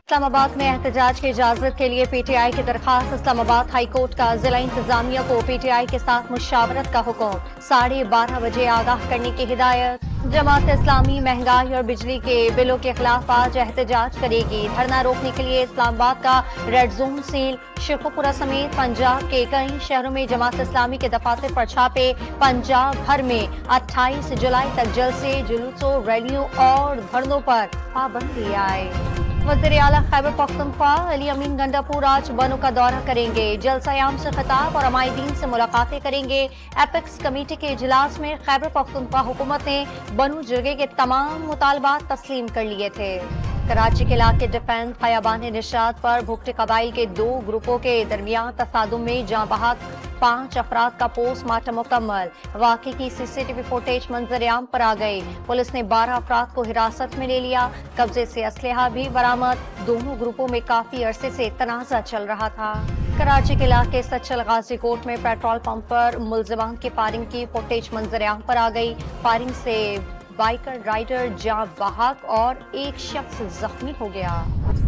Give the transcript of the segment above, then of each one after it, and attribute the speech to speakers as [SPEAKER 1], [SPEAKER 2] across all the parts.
[SPEAKER 1] اسلام آباد میں احتجاج کی اجازت کے لیے پی ٹی آئی کی درخواست۔ اسلام آباد ہائی کورٹ کا ضلع انتظامیہ کو پی ٹی آئی کے ساتھ مشاورت کا حکم۔ 12:30 بجے آگاہ کرنے کی ہدایت۔ جماعت اسلامی مہنگائی اور بجلی کے بلوں کے خلاف آج احتجاج کرے گی۔ دھرنا روکنے کے لیے اسلام آباد کا ریڈ زون سیل۔ شیخوپورہ سمیت پنجاب کے کئی شہروں میں جماعت اسلامی کے دفاتر پر چھاپے۔ پنجاب بھر میں 28 جولائی تک جلسے، جلوسوں، ریلیوں اور دھرنوں پر پابندی آئے۔ وزیر اعلیٰ خیبر پختونخوا علی امین گنڈاپور آج بنوں کا دورہ کریں گے۔ جلسہ عام سے خطاب اور عمائدین سے ملاقاتیں کریں گے۔ ایپیکس کمیٹی کے اجلاس میں خیبر پختونخوا حکومت نے بنو جرگے کے تمام مطالبات تسلیم کر لیے تھے۔ کراچی کے علاقے ڈیفنس خیابان نشاط پر بھگٹے قبائل کے 2 گروپوں کے درمیان تصادم میں جاں بحق 5 افراد کا پوسٹ مارٹم مکمل۔ واقعے کی سی سی ٹی وی فوٹیج منظر عام پر آ گئی۔ پولیس نے 12 افراد کو حراست میں لے لیا۔ قبضے سے اسلحہ بھی برآمد۔ دونوں گروپوں میں کافی عرصے سے تنازع چل رہا تھا۔ کراچی کے علاقے سچل غازی کوٹ میں پیٹرول پمپ پر ملزمان کی فائرنگ کی فوٹیج منظر عام پر آ گئی۔ فائرنگ سے بائیکر رائڈر جاں بحق اور ایک شخص زخمی ہو گیا۔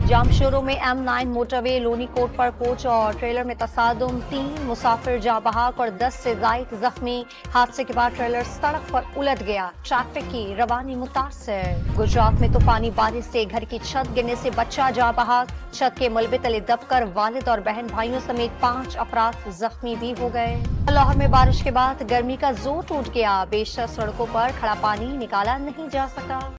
[SPEAKER 1] جامشورو میں M9 موٹر وے لونی کوٹ پر کوچ اور ٹریلر میں تصادم، 3 مسافر جاں بحق اور 10 سے زائد زخمی۔ حادثے کے بعد ٹریلر سڑک پر الٹ گیا، ٹریفک کی روانی متاثر۔ گجرات میں طوفانی بارش سے گھر کی چھت گرنے سے بچہ جاں بحق، چھت کے ملبے تلے دب کر والد اور بہن بھائیوں سمیت 5 افراد زخمی بھی ہو گئے۔ لاہور میں بارش کے بعد گرمی کا زور ٹوٹ گیا، بیشتر سڑکوں پر کھڑا پانی نکالا نہیں جا سکا۔